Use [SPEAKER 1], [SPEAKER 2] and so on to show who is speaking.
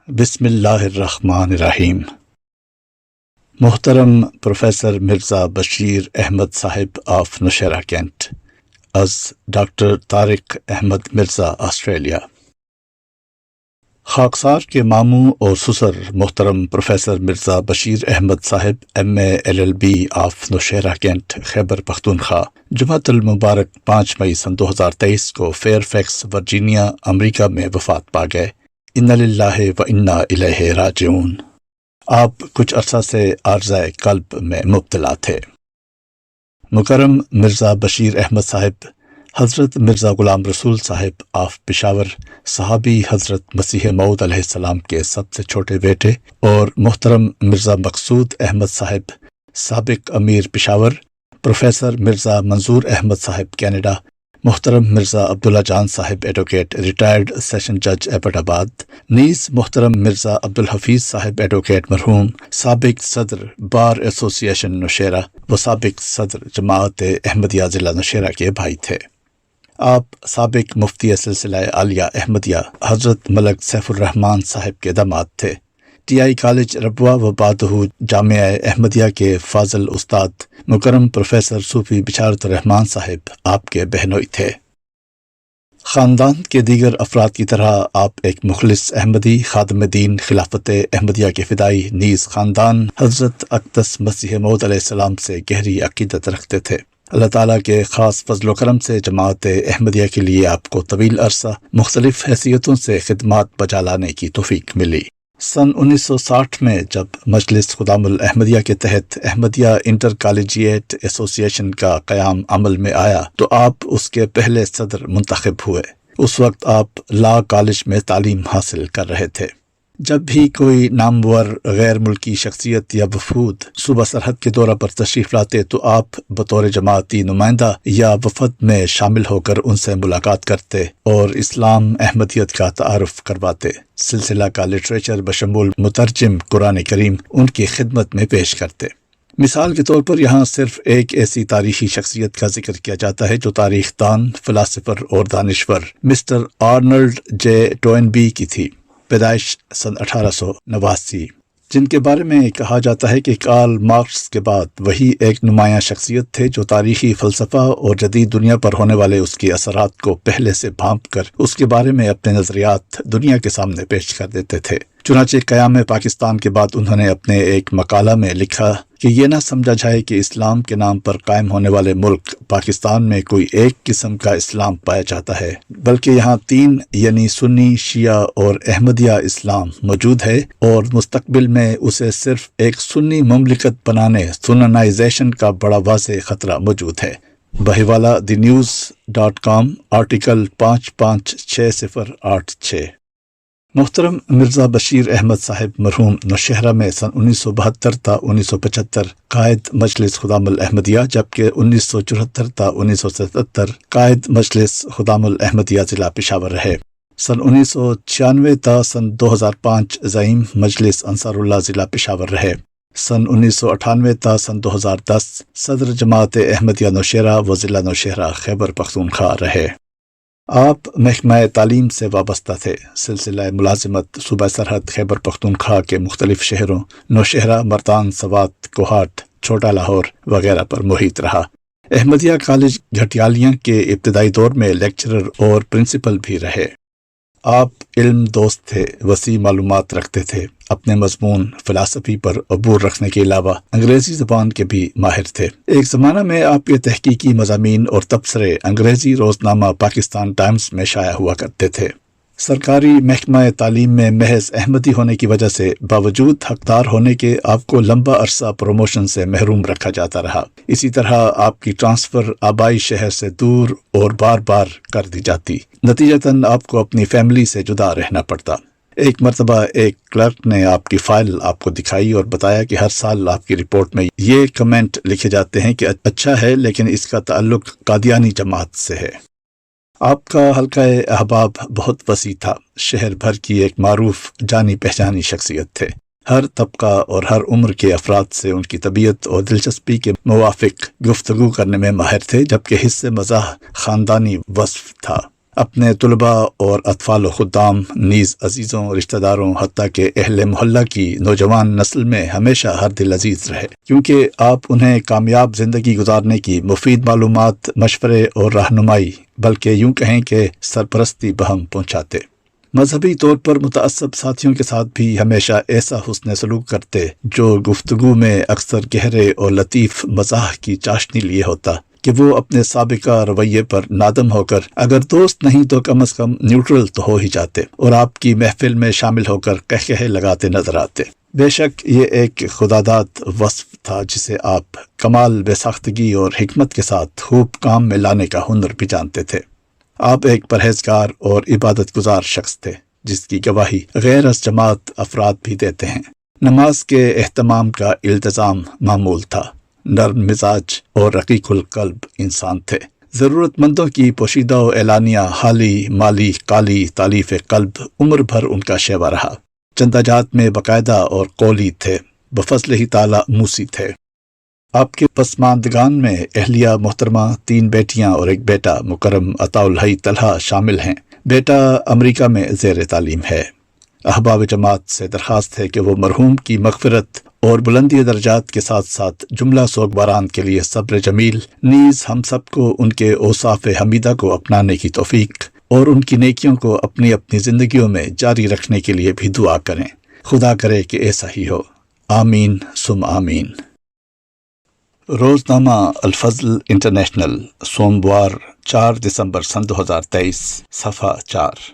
[SPEAKER 1] بسم اللہ الرحمن الرحیم۔ محترم professor Mirza Bashir Ahmad Sahib of Nowshera cantt, از ڈاکٹر طارق احمد مرزا آسٹریلیا۔ خاکسار کے ماموں اور سسر محترم پروفیسر مرزا بشیر احمد صاحب MA LLB of Nowshera cantt, Khyber Pakhtunkhwa, جمعۃ المبارک 5 مئی سن 2023 کو فیئر فیکس ورجینیا، امریکہ میں وفات پا گئے۔ انا للہ و انا الیہ راجعون۔ آپ کچھ عرصہ سے عارضہ قلب میں مبتلا تھے۔ مکرم مرزا بشیر احمد صاحب حضرت مرزا غلام رسول صاحب آف پشاور، صحابی حضرت مسیح موعود علیہ السلام کے سب سے چھوٹے بیٹے، اور محترم مرزا مقصود احمد صاحب سابق امیر پشاور، پروفیسر مرزا منظور احمد صاحب کینیڈا، محترم مرزا عبداللہ جان صاحب ایڈوکیٹ ریٹائرڈ سیشن جج ایبٹ آباد، نیز محترم مرزا عبدالحفیظ صاحب ایڈوکیٹ مرحوم، سابق صدر بار ایسوسی ایشن نوشہرہ و سابق صدر جماعت احمدیہ ضلع نوشہرہ کے بھائی تھے۔ آپ سابق مفتی سلسلہ عالیہ احمدیہ حضرت ملک سیف الرحمن صاحب کے داماد تھے۔ TI کالج ربوہ و بعدہ جامعہ احمدیہ کے فاضل استاد مکرم پروفیسر صوفی بشارت الرحمن صاحب آپ کے بہنوئی تھے۔ خاندان کے دیگر افراد کی طرح آپ ایک مخلص احمدی، خادم دین، خلافت احمدیہ کے فدائی، نیز خاندان حضرت اقدس مسیح موعود علیہ السلام سے گہری عقیدت رکھتے تھے۔ اللہ تعالیٰ کے خاص فضل و کرم سے جماعت احمدیہ کے لیے آپ کو طویل عرصہ مختلف حیثیتوں سے خدمات بجا لانے کی توفیق ملی۔ سن 1960 میں جب مجلس خدام الاحمدیہ کے تحت احمدیہ انٹر کالجیٹ ایسوسی ایشن کا قیام عمل میں آیا تو آپ اس کے پہلے صدر منتخب ہوئے۔ اس وقت آپ لا کالج میں تعلیم حاصل کر رہے تھے۔ جب بھی کوئی نامور غیر ملکی شخصیت یا وفود صوبہ سرحد کے دورہ پر تشریف لاتے تو آپ بطور جماعتی نمائندہ یا وفد میں شامل ہو کر ان سے ملاقات کرتے اور اسلام احمدیت کا تعارف کرواتے۔ سلسلہ کا لٹریچر بشمول مترجم قرآن کریم ان کی خدمت میں پیش کرتے۔ مثال کے طور پر یہاں صرف ایک ایسی تاریخی شخصیت کا ذکر کیا جاتا ہے جو تاریخ دان، فلاسفر اور دانشور مسٹر آرنلڈ جے ٹوئنبی کی تھی، پیدائش سن 1889، جن کے بارے میں کہا جاتا ہے کہ کارل مارکس کے بعد وہی ایک نمایاں شخصیت تھے جو تاریخی فلسفہ اور جدید دنیا پر ہونے والے اس کے اثرات کو پہلے سے بھانپ کر اس کے بارے میں اپنے نظریات دنیا کے سامنے پیش کر دیتے تھے۔ چنانچہ قیام پاکستان کے بعد انہوں نے اپنے ایک مقالہ میں لکھا کہ یہ نہ سمجھا جائے کہ اسلام کے نام پر قائم ہونے والے ملک پاکستان میں کوئی ایک قسم کا اسلام پایا جاتا ہے، بلکہ یہاں 3 یعنی سنی، شیعہ اور احمدیہ اسلام موجود ہے، اور مستقبل میں اسے صرف ایک سنی مملکت بنانے سننائزیشن کا بڑا واضح خطرہ موجود ہے۔ بحوالہ thenews.com آرٹیکل 556086۔ محترم مرزا بشیر احمد صاحب مرحوم نوشہرہ میں سن 1972 تا 1975 قائد مجلس خدام الاحمدیہ، جبکہ 1974 تا 1977 قائد مجلس خدام الاحمدیہ ضلع پشاور رہے۔ سن 1996 تا سن 2005 زعیم مجلس انصار اللہ ضلع پشاور رہے۔ سن 1998 تا سن 2010 صدر جماعت احمدیہ نوشہرہ و ضلع نوشہرہ خیبر پختونخوا رہے۔ آپ محکمہ تعلیم سے وابستہ تھے۔ سلسلہ ملازمت صوبہ سرحد خیبر پختونخوا کے مختلف شہروں نوشہرہ، مردان، سوات، کوہاٹ، چھوٹا لاہور وغیرہ پر محیط رہا۔ احمدیہ کالج گھٹیالیاں کے ابتدائی دور میں لیکچرر اور پرنسپل بھی رہے۔ آپ علم دوست تھے، وسیع معلومات رکھتے تھے، اپنے مضمون فلسفی پر عبور رکھنے کے علاوہ انگریزی زبان کے بھی ماہر تھے۔ ایک زمانہ میں آپ کے تحقیقی مضامین اور تبصرے انگریزی روزنامہ پاکستان ٹائمز میں شائع ہوا کرتے تھے۔ سرکاری محکمہ تعلیم میں محض احمدی ہونے کی وجہ سے باوجود حقدار ہونے کے آپ کو لمبا عرصہ پروموشن سے محروم رکھا جاتا رہا۔ اسی طرح آپ کی ٹرانسفر آبائی شہر سے دور اور بار بار کر دی جاتی، نتیجتاً آپ کو اپنی فیملی سے جدا رہنا پڑتا۔ ایک مرتبہ ایک کلرک نے آپ کی فائل آپ کو دکھائی اور بتایا کہ ہر سال آپ کی رپورٹ میں یہ کمنٹ لکھے جاتے ہیں کہ اچھا ہے لیکن اس کا تعلق قادیانی جماعت سے ہے۔ آپ کا حلقہ احباب بہت وسیع تھا، شہر بھر کی ایک معروف جانی پہچانی شخصیت تھے۔ ہر طبقہ اور ہر عمر کے افراد سے ان کی طبیعت اور دلچسپی کے موافق گفتگو کرنے میں ماہر تھے، جبکہ حصہ مزاح خاندانی وصف تھا۔ اپنے طلباء اور اطفال و خدام نیز عزیزوں رشتہ داروں حتیٰ کہ اہل محلہ کی نوجوان نسل میں ہمیشہ ہر دل عزیز رہے، کیونکہ آپ انہیں کامیاب زندگی گزارنے کی مفید معلومات، مشورے اور رہنمائی، بلکہ یوں کہیں کہ سرپرستی بہم پہنچاتے۔ مذہبی طور پر متعصب ساتھیوں کے ساتھ بھی ہمیشہ ایسا حسن سلوک کرتے جو گفتگو میں اکثر گہرے اور لطیف مزاح کی چاشنی لیے ہوتا کہ وہ اپنے سابقہ رویے پر نادم ہو کر اگر دوست نہیں تو کم از کم نیوٹرل تو ہو ہی جاتے اور آپ کی محفل میں شامل ہو کر قہقہے لگاتے نظر آتے۔ بے شک یہ ایک خداداد وصف تھا جسے آپ کمال بے ساختگی اور حکمت کے ساتھ خوب کام میں لانے کا ہنر بھی جانتے تھے۔ آپ ایک پرہیزگار اور عبادت گزار شخص تھے جس کی گواہی غیر از جماعت افراد بھی دیتے ہیں۔ نماز کے اہتمام کا التزام معمول تھا، نرم مزاج اور رقیق القلب انسان تھے۔ ضرورت مندوں کی پوشیدہ و اعلانیہ حالی مالی قالی تالیف قلب عمر بھر ان کا شیوا رہا۔ چندہ جات میں باقاعدہ اور قولی تھے، بفضل ہی تعالی موسی تھے۔ آپ کے پسماندگان میں اہلیہ محترمہ، 3 بیٹیاں اور 1 بیٹا مکرم عطاء الحی طلحہ شامل ہیں۔ بیٹا امریکہ میں زیر تعلیم ہے۔ احباب جماعت سے درخواست ہے کہ وہ مرحوم کی مغفرت اور بلندی درجات کے ساتھ ساتھ جملہ سوگواران کے لیے صبر جمیل، نیز ہم سب کو ان کے اوصاف حمیدہ کو اپنانے کی توفیق اور ان کی نیکیوں کو اپنی اپنی زندگیوں میں جاری رکھنے کے لیے بھی دعا کریں۔ خدا کرے کہ ایسا ہی ہو، آمین ثم آمین۔ روزنامہ الفضل انٹرنیشنل، سوموار 4 دسمبر سن 2023، صفحہ 4۔